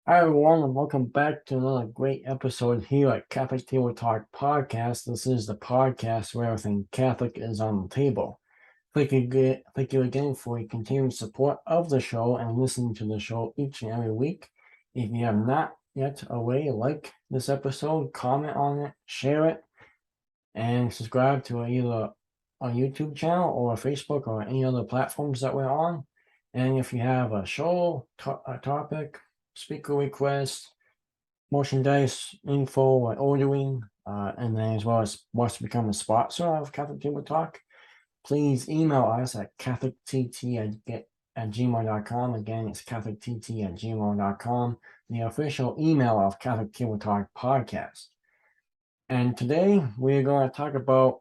Hi everyone, and welcome back to another great episode here at Catholic Table Talk Podcast. This is the podcast where everything Catholic is on the table. Thank you again for your continued support of the show and listening to the show each and every week. If you have not yet already, like this episode, comment on it, share it, and subscribe to either our YouTube channel or Facebook or any other platforms that we're on. And if you have a show, a topic, speaker request, merchandise info or ordering, and then as well as wants to become a sponsor of Catholic Table Talk, please email us at catholictt@gmail.com. Again, it's catholictt@gmail.com, the official email of Catholic Table Talk Podcast. And today we're going to talk about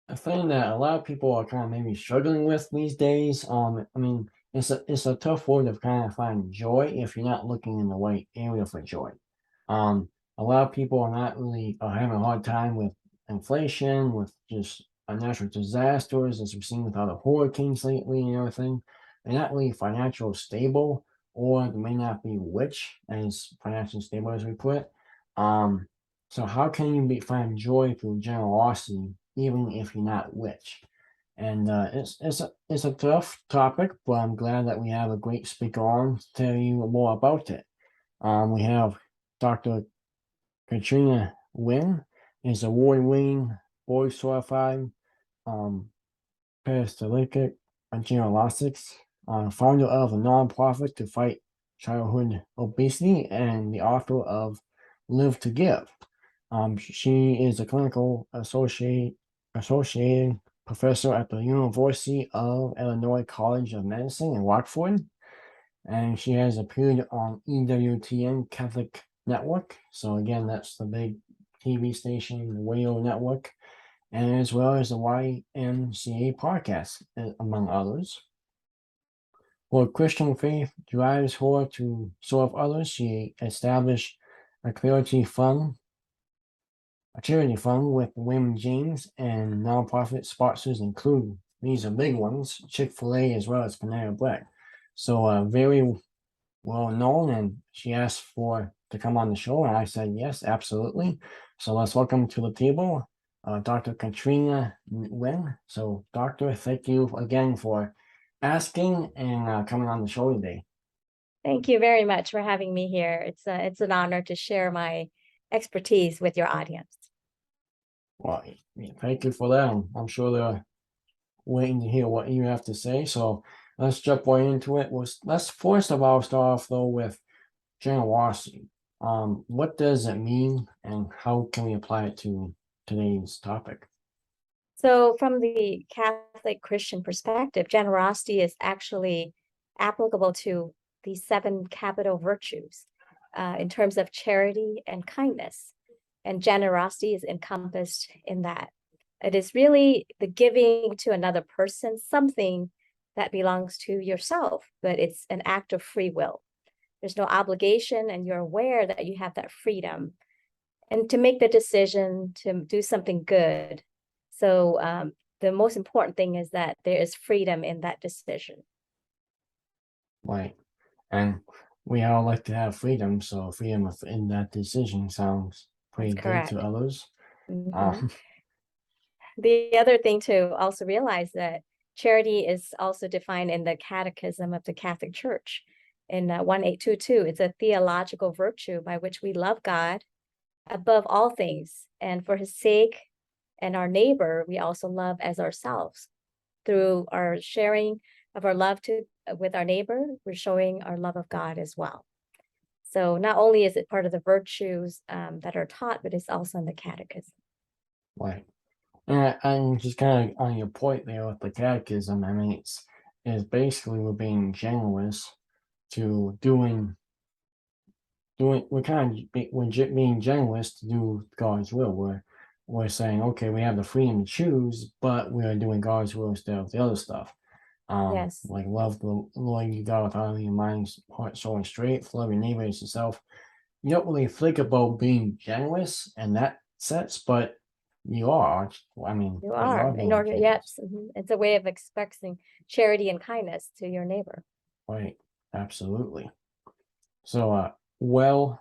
a thing that a lot of people are kind of maybe struggling with these days. It's a tough word to kind of find joy if you're not looking in the right area for joy. A lot of people are not really having a hard time with inflation, with just natural disasters, as we've seen with all the hurricanes lately and everything. They're not really financially stable, or they may not be rich as financially stable as we put it. So how can you find joy through generosity, even if you're not rich? And it's a tough topic, but I'm glad that we have a great speaker on to tell you more about it. We have Dr. Katrina Nguyen, is award-winning, board-certified, Catholictt genealogists, founder of a nonprofit to fight childhood obesity, and the author of Live to Give. She is a clinical associated professor at the University of Illinois College of Medicine in Rockford, and she has appeared on EWTN Catholic Network. So again, that's the big TV station, the radio network, and as well as the YMCA podcast, among others. Her Christian faith drives her to serve others. She established a charity fund with William James, and nonprofit sponsors include, these are big ones, Chick-fil-A as well as Panera Bread. So very well known, and she asked to come on the show, and I said yes, absolutely. So let's welcome to the table Dr. Katrina Nguyen. So doctor, thank you again for asking and coming on the show today. Thank you very much for having me here. It's an honor to share my expertise with your audience. Well, thank you for that. I'm sure they're waiting to hear what you have to say. So let's jump right into it. Let's first of all start off though with generosity. What does it mean, and how can we apply it to today's topic? So from the Catholic Christian perspective, generosity is actually applicable to the 7 capital virtues in terms of charity and kindness. And generosity is encompassed in that. It is really the giving to another person something that belongs to yourself, but it's an act of free will. There's no obligation, and you're aware that you have that freedom and to make the decision to do something good. So the most important thing is that there is freedom in that decision. Right. And we all like to have freedom, so freedom in that decision sounds pretty good to others. Mm-hmm. The other thing to also realize that charity is also defined in the Catechism of the Catholic Church in 1822. It's a theological virtue by which we love God above all things, and for his sake and our neighbor, we also love as ourselves. Through our sharing of our love with our neighbor, we're showing our love of God as well. So not only is it part of the virtues that are taught, but it's also in the catechism. Right. And just kind of on your point there with the catechism, I mean, it's basically we're being generous to we're being generous to do God's will. We're saying, okay, we have the freedom to choose, but we're doing God's will instead of the other stuff. Yes. Like love the Lord your God with all your mind, heart, soul, and strength. Love your neighbor as yourself. You don't really think about being generous in that sense, but you are. I mean, you are being in order. generous. Yes, it's a way of expressing charity and kindness to your neighbor. Right. Absolutely. So, well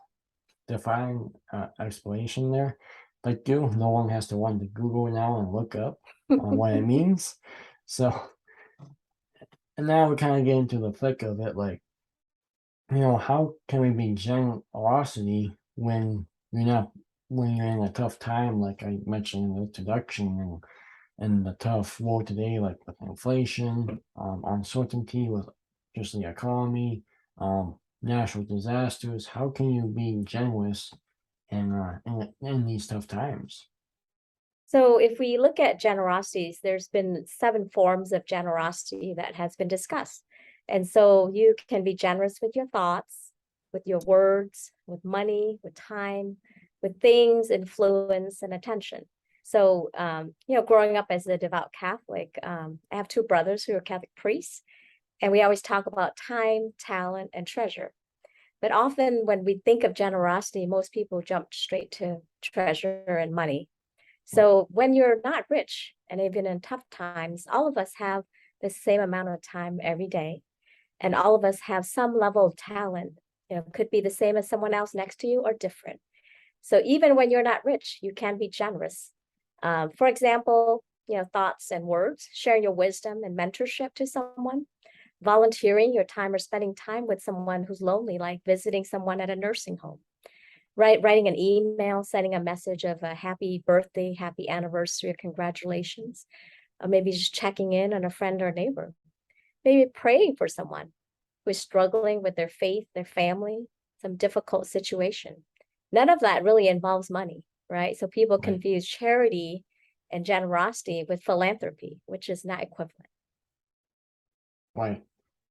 defined explanation there. Like you, no one has to want to Google now and look up what it means. So, and now we kind of get into the thick of it. Like, how can we be generosity you're not when you're in a tough time, like I mentioned in the introduction, and the tough world today, like with inflation, uncertainty with just the economy, natural disasters. How can you be generous in these tough times? So if we look at generosities, there's been 7 forms of generosity that has been discussed. And so you can be generous with your thoughts, with your words, with money, with time, with things, influence, and attention. So, growing up as a devout Catholic, I have 2 brothers who are Catholic priests, and we always talk about time, talent, and treasure. But often when we think of generosity, most people jump straight to treasure and money. So when you're not rich and even in tough times, all of us have the same amount of time every day. And all of us have some level of talent. Could be the same as someone else next to you or different. So even when you're not rich, you can be generous. For example, thoughts and words, sharing your wisdom and mentorship to someone, volunteering your time or spending time with someone who's lonely, like visiting someone at a nursing home. Writing an email, sending a message of a happy birthday, happy anniversary, or congratulations, or maybe just checking in on a friend or neighbor, maybe praying for someone who is struggling with their faith, their family, some difficult situation. None of that really involves money, right? So people Right, confuse charity and generosity with philanthropy, which is not equivalent. right.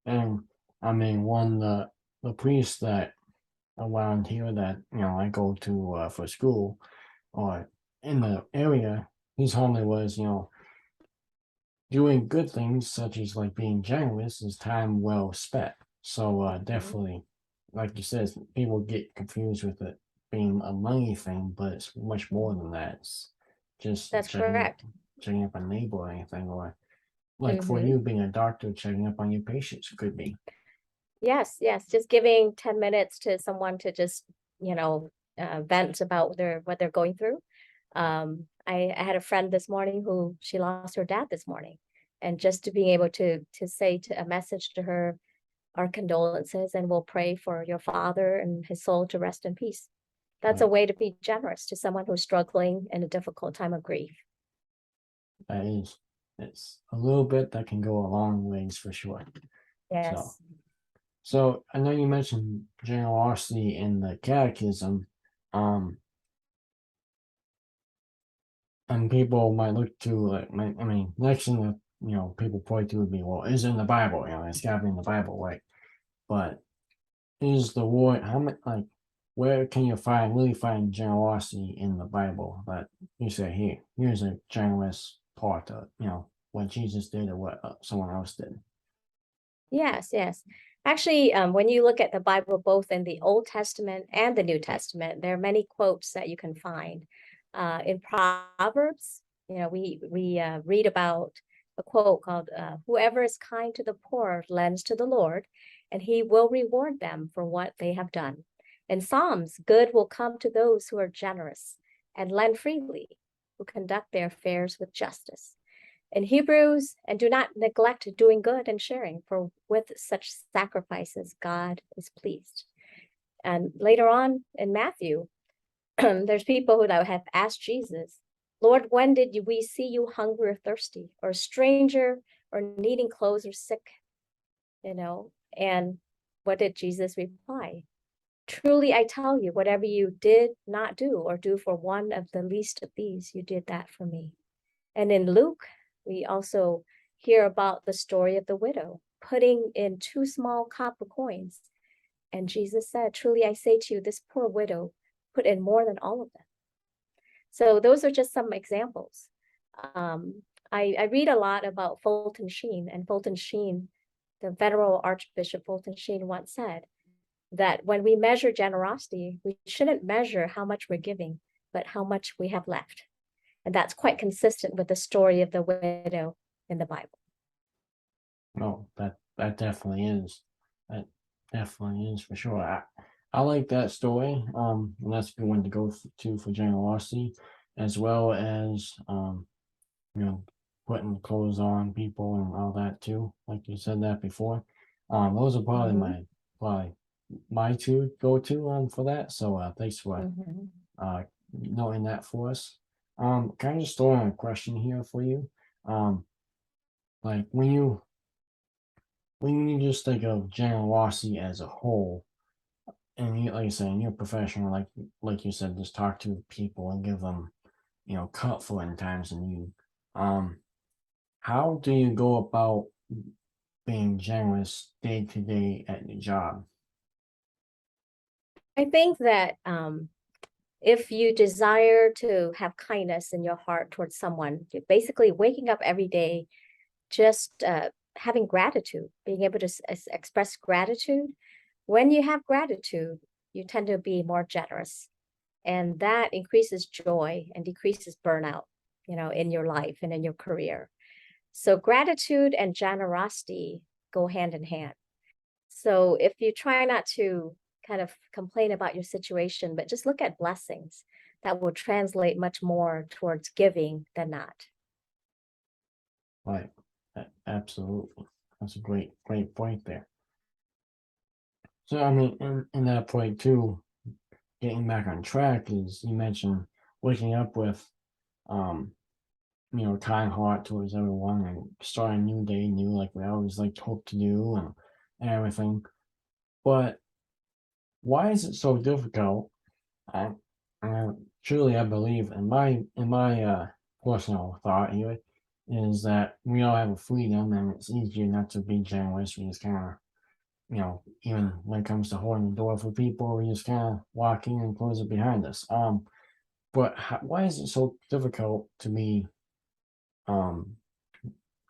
And I mean, one the priest that around here that I go to for school or in the area, his homily was doing good things such as like being generous is time well spent. So Mhm. definitely, like you said, people get confused with it being a money thing, but it's much more than that. It's just That's correct. checking up a neighbor or anything, or like for Hmm. you being a doctor, checking up on your patients could be. Yes, yes. Just giving 10 minutes to someone to just, vent about what they're going through. I had a friend this morning who she lost her dad this morning. And just to being able to say a message to her, our condolences, and we'll pray for your father and his soul to rest in peace. That's a Right. way to be generous to someone who's struggling in a difficult time of grief. That is, it's a little bit that can go a long ways for sure. So, Yes. so I know you mentioned generosity in the catechism. Um, and people might look to like I mean, next thing that people point to would be, well, is it in the Bible? It's got to be in the Bible, right? But is the word how much like where can you really find generosity in the Bible that you say, here, here's a generous part of what Jesus did or what someone else did? Yes, yes. Actually, when you look at the Bible, both in the Old Testament and the New Testament, there are many quotes that you can find. In Proverbs, we read about a quote called "Whoever is kind to the poor lends to the Lord, and He will reward them for what they have done." In Psalms, good will come to those who are generous and lend freely, who conduct their affairs with justice. In Hebrews, and do not neglect doing good and sharing, for with such sacrifices God is pleased. And later on in Matthew, there's people who have asked Jesus, Lord, when did we see you hungry or thirsty, or a stranger, or needing clothes, or sick? And what did Jesus reply? Truly, I tell you, whatever you did not do or do for one of the least of these, you did that for me. And in Luke, we also hear about the story of the widow putting in 2 small copper coins. And Jesus said, truly, I say to you, this poor widow put in more than all of them. So those are just some examples. I read a lot about Fulton Sheen, and Fulton Sheen, the venerable Archbishop Fulton Sheen once said that when we measure generosity, we shouldn't measure how much we're giving, but how much we have left. And that's quite consistent with the story of the widow in the Bible. No, that definitely is. That definitely is for sure. I like that story. And that's a good one to go to for generosity, as well as you know, putting clothes on people and all that too. Like you said that before. Those are probably Mhm, my two go to for that. So thanks for mhm. uh knowing that for us. Can I just throw in a question here for you? Um, like when you just think of generosity as a whole, and you, like you said, you're a professional, like you said, just talk to people and give them, comfort in times of need. Um, how do you go about being generous day to day at your job? I think that if you desire to have kindness in your heart towards someone, you're basically waking up every day, just having gratitude, being able to express gratitude. When you have gratitude, you tend to be more generous, and that increases joy and decreases burnout, in your life and in your career. So gratitude and generosity go hand in hand. So if you try not to kind of complain about your situation, but just look at blessings, that will translate much more towards giving than not. Like, absolutely, that's a great point there. So, I mean, in that point too, getting back on track is you mentioned waking up with, um, kind heart towards everyone and starting a new day new, like we always like to hope to do, and everything. But why is it so difficult? I, truly I believe in my personal thought anyway, is that we all have a freedom and it's easier not to be generous. We just kind of, even when it comes to holding the door for people, we just kind of walk in and close it behind us. But why is it so difficult to be um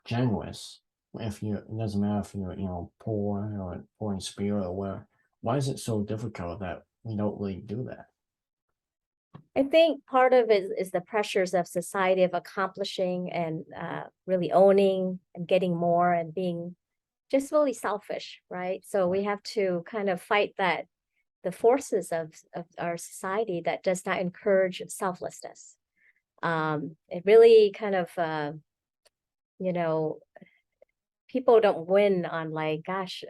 generous if you? It doesn't matter if you're poor or poor in spirit or where. Why is it so difficult that we don't really do that? I think part of it is the pressures of society of accomplishing and really owning and getting more and being just really selfish, right? So we have to kind of fight that the forces of our society that does not encourage selflessness. It really kind of, you know, people don't win on like, gosh,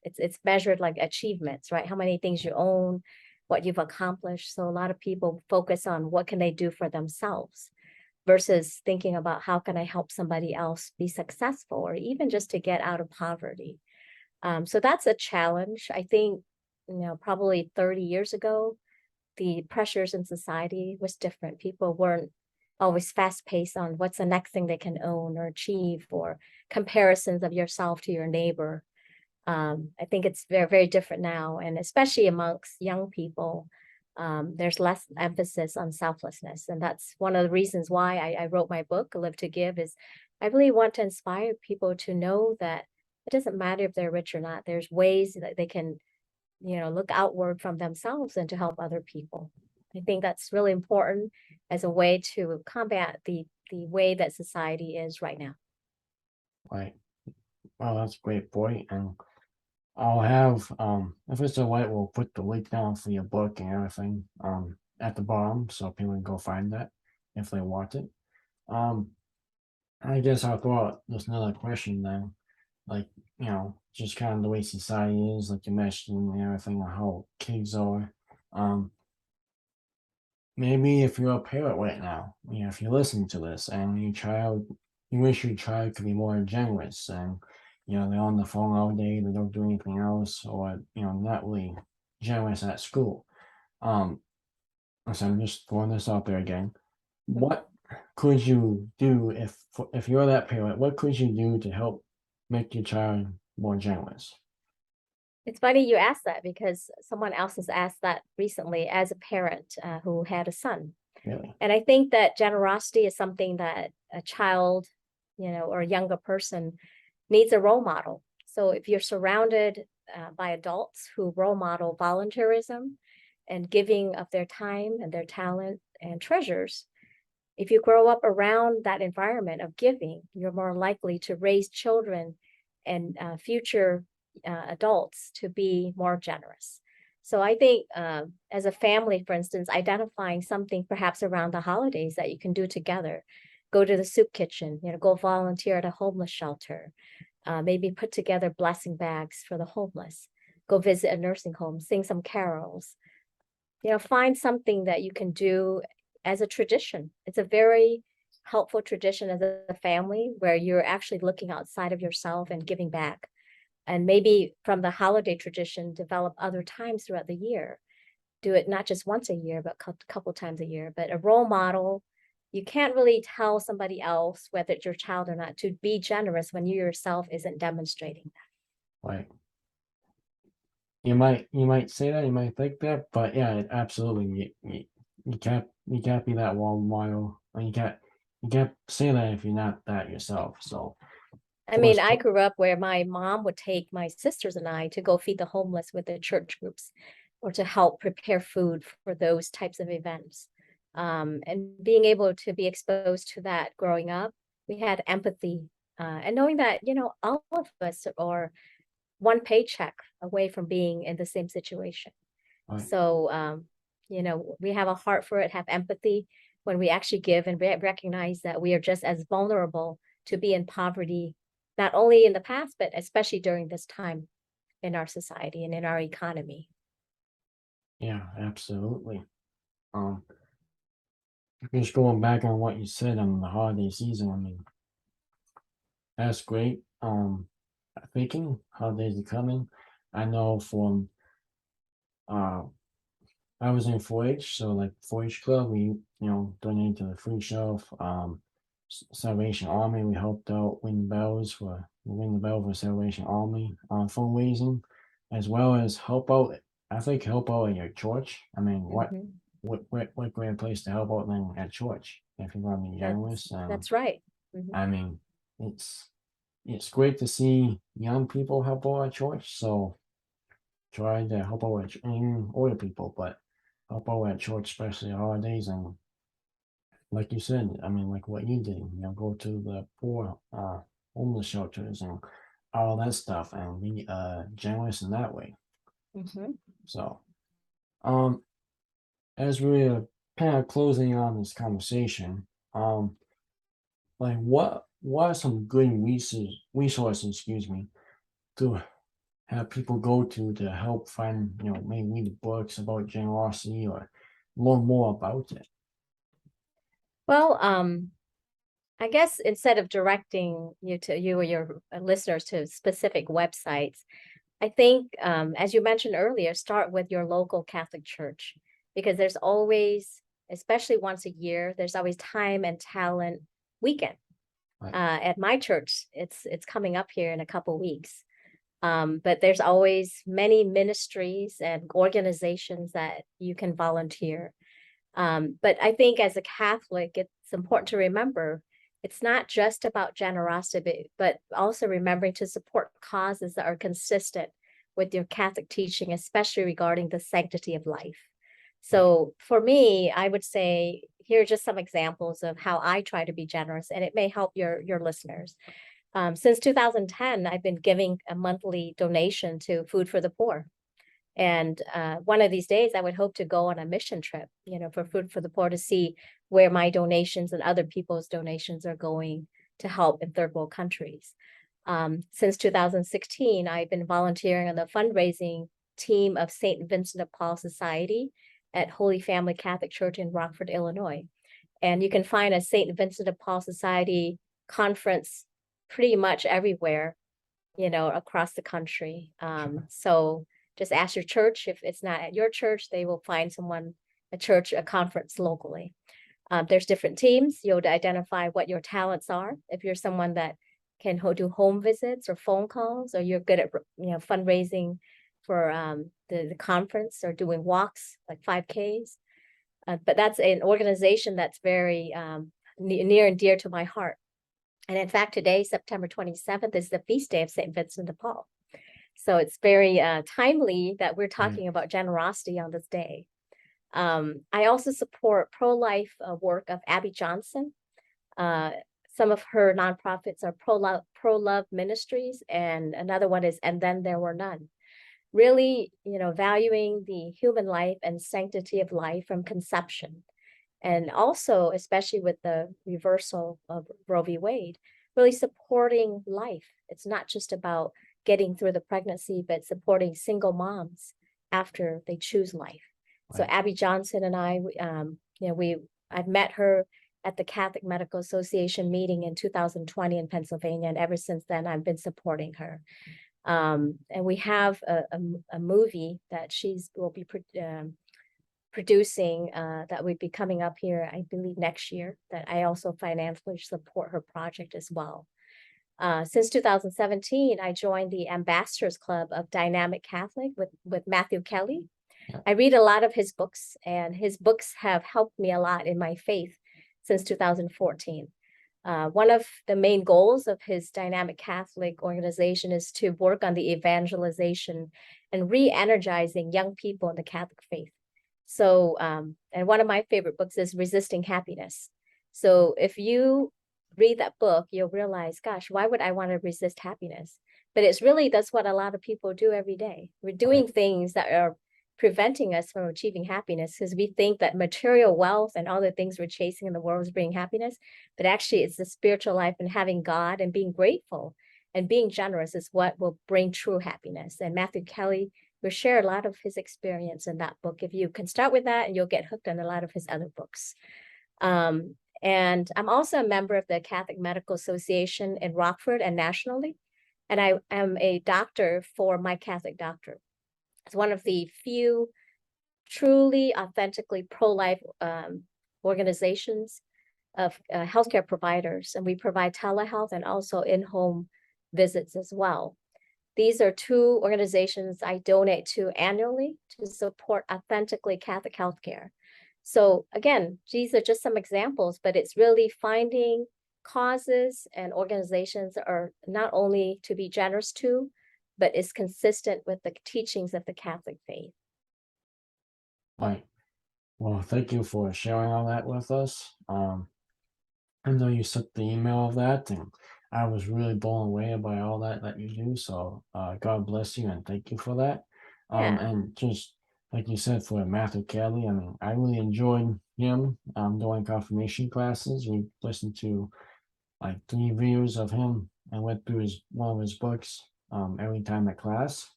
it's measured like achievements, right? How many things you own, what you've accomplished. So a lot of people focus on what can they do for themselves versus thinking about how can I help somebody else be successful or even just to get out of poverty. So that's a challenge. I think, probably 30 years ago, the pressures in society was different. People weren't always fast paced on what's the next thing they can own or achieve or comparisons of yourself to your neighbor. I think it's very, very different now. And especially amongst young people, there's less emphasis on selflessness. And that's one of the reasons why I wrote my book, Live to Give, is I really want to inspire people to know that it doesn't matter if they're rich or not. There's ways that they can, look outward from themselves and to help other people. I think that's really important as a way to combat the way that society is right now. Right. Oh, that's a great point. And I'll have, if it's all right, we'll put the link down for your book and everything at the bottom so people can go find that if they want it. Um, I guess I'll throw out just another question then. Like, just kind of the way society is, like you mentioned, and everything, and how kids are. Um, Maybe if you're a parent right now, if you're listening to this and you wish your child could be more generous and, they're on the phone all day, they don't do anything else, or, not really generous at school. Um, so I'm just throwing this out there again. Mhm. What could you do if you're that parent? What could you do to help make your child more generous? It's funny you asked that because someone else has asked that recently as a parent who had a son. Really? And I think that generosity is something that a child, or a younger person needs a role model. So if you're surrounded by adults who role model volunteerism and giving of their time and their talent and treasures, if you grow up around that environment of giving, you're more likely to raise children and future adults to be more generous. So I think as a family, for instance, identifying something perhaps around the holidays that you can do together, go to the soup kitchen, go volunteer at a homeless shelter, maybe put together blessing bags for the homeless, go visit a nursing home, sing some carols, find something that you can do as a tradition. It's a very helpful tradition as a family where you're actually looking outside of yourself and giving back. And maybe from the holiday tradition, develop other times throughout the year. Do it not just once a year, but a couple times a year. But a role model, you can't really tell somebody else, whether it's your child or not, to be generous when you yourself isn't demonstrating Like, you might say that, you might think that, but yeah, absolutely, you can't be that role model, and you can't say that if you're not that yourself. So that. I mean, first, I grew up where my mom would take my sisters and I to go feed the homeless with the church groups or to help prepare food for those types of events. And being able to be exposed to that growing up, we had empathy and knowing that, all of us are one paycheck away from being in the same situation. right, So, we have a heart for it, have empathy when we actually give and recognize that we are just as vulnerable to be in poverty, not only in the past, but especially during this time in our society and in our economy. yeah, absolutely. Um, just going back on what you said on the holiday season, I mean, that's great. Thinking holidays are coming. I know from uh I was in 4-H, so like 4-H club, we donated to the free shelf. Salvation Army, we helped out ring the bell for Salvation Army fundraising, as well as help out. I think help out at your church. I mean, what Mhm. what what great place to help out than at church if you want to be That's generous. that's right. Mhm. I mean, it's it's great to see young people help out at church. So try to help out and older people, but help out at church, especially holidays. And like you said, I mean, like what you did, go to the poor, homeless shelters and all that stuff, and be generous in that way. Mhm. So, um, as we're kind of closing on this conversation, like what are some good resources, excuse me, to have people go to help find, maybe read books about generosity or learn more about it. Well, I guess instead of directing you or your listeners to specific websites, I think, as you mentioned earlier, start with your local Catholic church because there's always, especially once a year, there's always time and talent weekend. Right, At my church, it's coming up here in a couple weeks. But there's always many ministries and organizations that you can volunteer. But I think as a Catholic, it's important to remember it's not just about generosity, but also remembering to support causes that are consistent with your Catholic teaching, especially regarding the sanctity of life. right, So for me, I would say here are just some examples of how I try to be generous, and it may help your listeners. Since 2010, I've been giving a monthly donation to Food for the Poor. And one of these days, I would hope to go on a mission trip, for Food for the Poor to see where my donations and other people's donations are going to help in third world countries. Since 2016, I've been volunteering on the fundraising team of St. Vincent de Paul Society at Holy Family Catholic Church in Rockford, Illinois. And you can find a St. Vincent de Paul Society conference pretty much everywhere, across the country. sure, So just ask your church. If it's not at your church, they will find someone, a conference locally. There's different teams. You'll identify what your talents are. If you're someone that can do home visits or phone calls, or you're good at, fundraising for the conference or doing walks like 5Ks. But that's an organization that's very near and dear to my heart. And in fact, today, September 27th, is the feast day of St. Vincent de Paul. So it's very timely that we're right, talking about generosity on this day. I also support pro-life work of Abby Johnson. Uh, some of her nonprofits are pro-love ministries, and another one is And Then There Were None. really, valuing the human life and sanctity of life from conception. And also, especially with the reversal of Roe v. Wade, really supporting life. It's not just about getting through the pregnancy, but supporting single moms after they choose life. So Right. Abby Johnson and I, I've met her at the Catholic Medical Association meeting in 2020 in Pennsylvania, and ever since then, I've been supporting her. And we have a movie that will be producing that would be coming up here, I believe, next year, that I also financially support her project as well. Since 2017, I joined the Ambassadors Club of Dynamic Catholic with Matthew Kelly. Yeah. I read a lot of his books, and his books have helped me a lot in my faith since 2014. One of the main goals of his Dynamic Catholic organization is to work on the evangelization and re-energizing young people in the Catholic faith. So, and one of my favorite books is Resisting Happiness. So if you read that book, you'll realize, gosh, why would I want to resist happiness? But that's what a lot of people do every day. We're doing things that are preventing us from achieving happiness because we think that material wealth and all the things we're chasing in the world is bringing happiness. But actually, it's the spiritual life and having God and being grateful and being generous is what will bring true happiness. And Matthew Kelly will share a lot of his experience in that book. If you can start with that, and you'll get hooked on a lot of his other books. And I'm also a member of the Catholic Medical Association in Rockford and nationally. And I am a doctor for My Catholic Doctor. It's one of the few truly, authentically pro-life organizations of healthcare providers. And we provide telehealth and also in-home visits as well. These are two organizations I donate to annually to support authentically Catholic healthcare. So again, these are just some examples, but it's really finding causes and organizations that are not only to be generous to, but is consistent with the teachings of the Catholic faith. Right. Well, thank you for sharing all that with us. I know you sent the email of that, and I was really blown away by all that you do. So, God bless you and thank you for that. Yeah. And just like you said, for Matthew Kelly, I mean, I really enjoyed him doing confirmation classes. We listened to like 3 videos of him and went through one of his books every time at class.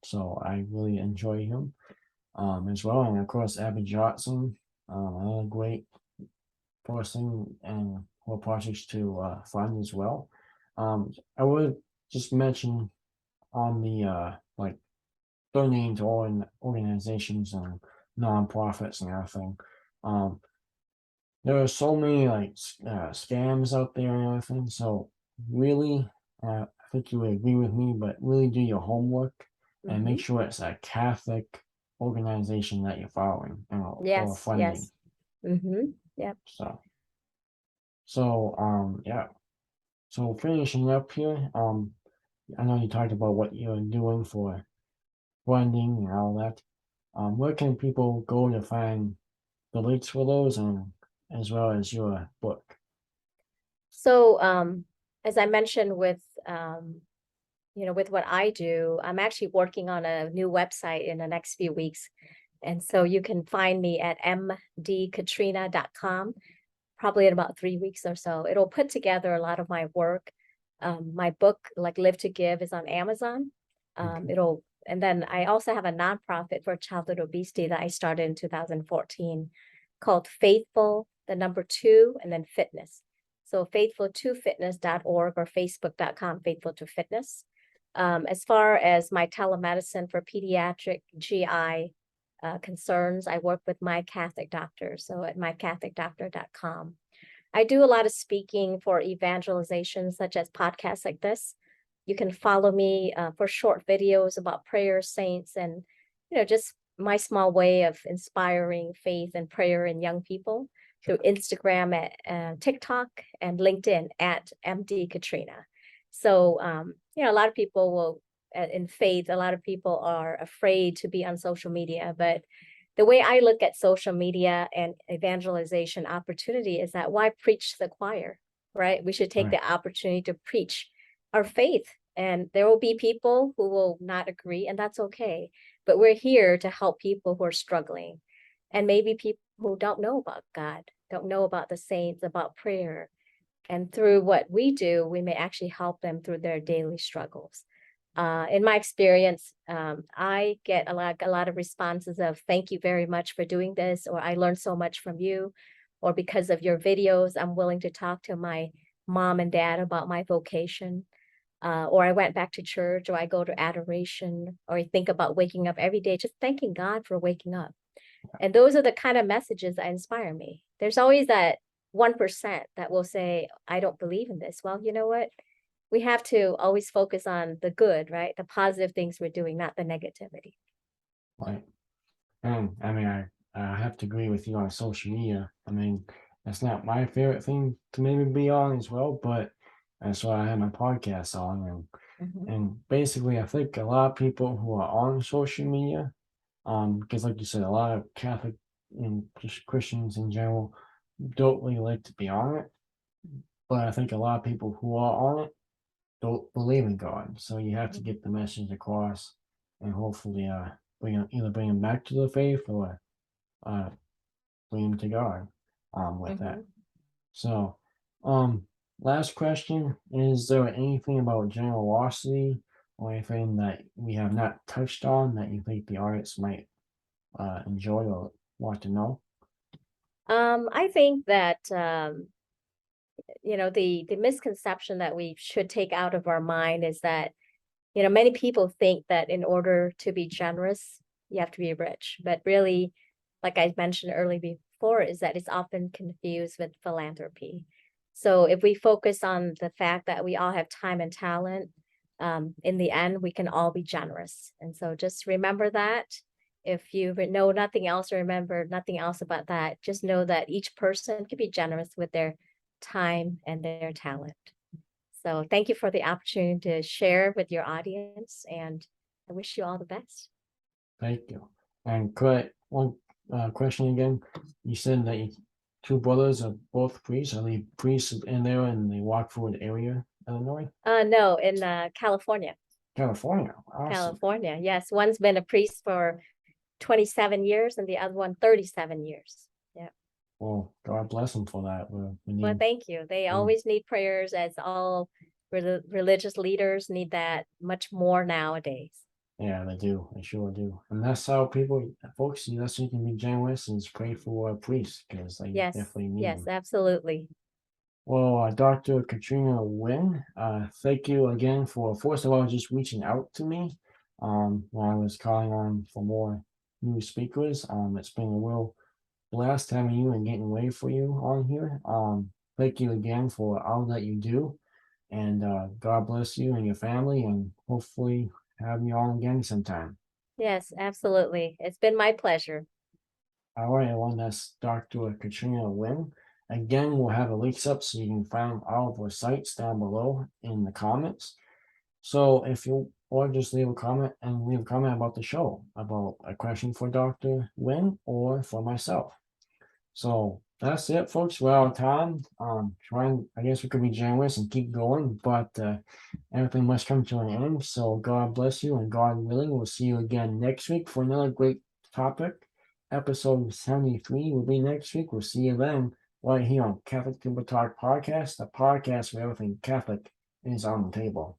So I really enjoy him as well. And of course, Abby Johnson, another great person and whole projects to fund as well. I would just mention on the like donating to all organizations and nonprofits and everything. Um, there are so many like scams out there and everything. So really, I think you would agree with me, but really do your homework and make sure it's a Catholic organization that you're following or Yes, funding. yes. Yep. So yeah. So finishing up here, I know you talked about what you're doing for funding and all that. Where can people go to find the links for those and as well as your book? So as I mentioned with with what I do, I'm actually working on a new website in the next few weeks. And so you can find me at mdkatrina.com, probably in about 3 weeks or so. It'll put together a lot of my work. My book, like Live to Give, is on Amazon. And then I also have a nonprofit for childhood obesity that I started in 2014 called Faithful, the number 2, and then Fitness. So faithful2fitness.org or facebook.com, Faithful to Fitness. As far as my telemedicine for pediatric GI concerns, I work with My Catholic Doctor, so at mycatholicdoctor.com. I do a lot of speaking for evangelization, such as podcasts like this. You can follow me for short videos about prayer, saints, and just my small way of inspiring faith and prayer in young people through Instagram, at TikTok, and LinkedIn at MD Katrina. So a lot of people will, in faith, a lot of people are afraid to be on social media, but the way I look at social media and evangelization opportunity is that why preach to the choir, right? We should take the opportunity to preach our faith And there will be people who will not agree, and that's okay. But we're here to help people who are struggling. And maybe people who don't know about God, don't know about the saints, about prayer. And through what we do, we may actually help them through their daily struggles. In my experience, I get a lot of responses of thank you very much for doing this, or I learned so much from you, or because of your videos, I'm willing to talk to my mom and dad about my vocation. Or I went back to church, or I go to adoration, or I think about waking up every day, just thanking God for waking up. And those are the kind of messages that inspire me. There's always that 1% that will say, I don't believe in this. Well, you know what? We have to always focus on the good, right? The positive things we're doing, not the negativity. Right. And I mean, I have to agree with you on social media. I mean, that's not my favorite thing to maybe be on as well, but that's why I have my podcast on. And basically, I think a lot of people who are on social media, because like you said, a lot of Catholic and just Christians in general don't really like to be on it. But I think a lot of people who are on it don't believe in God. So you have to get the message across, and hopefully, bring them back to the faith, or uh, bring them to God. With that. So, um, last question: is there anything about generosity or anything that we have not touched on that you think the artists might enjoy or want to know? I think that the misconception that we should take out of our mind is that, many people think that in order to be generous, you have to be rich. But really, like I mentioned earlier before, is that it's often confused with philanthropy. So if we focus on the fact that we all have time and talent, in the end, we can all be generous. And so just remember that. If you know nothing else, or remember nothing else about that, just know that each person can be generous with their time and their talent. So thank you for the opportunity to share with your audience, and I wish you all the best. Thank you. And correct one question again. You said that two brothers are both priests. Are they priests in there in the Rockford area, Illinois? No, in California. California. Awesome. California, yes. One's been a priest for 27 years and the other one 37 years. Yeah. Well, God bless them for that. Well, thank you. They always need prayers, as all religious leaders need that much more nowadays. Yeah, they do. They sure do. And that's how people, folks, that's how you can be generous and just pray for a priest, because they Yes, definitely need yes, them. absolutely. Well, Dr. Katrina Nguyen, thank you again for, first of all, just reaching out to me when I was calling on for more new speakers. It's been a real blast having you and getting ready for you on here. Thank you again for all that you do. And God bless you and your family, and hopefully have you on again sometime. Yes, absolutely. It's been my pleasure. All right, everyone, that's Dr. Katrina Nguyen. Again, we'll have the links up so you can find all of our sites down below in the comments. So if you, or just leave a comment about the show, about a question for Dr. Nguyen or for myself. So that's it, folks. We're out of time. I guess we could be generous and keep going, but everything must come to an end. So God bless you, and God willing, we'll see you again next week for another great topic. Episode 73 will be next week. We'll see you then, right here on Catholic Talk Podcast, the podcast where everything Catholic is on the table.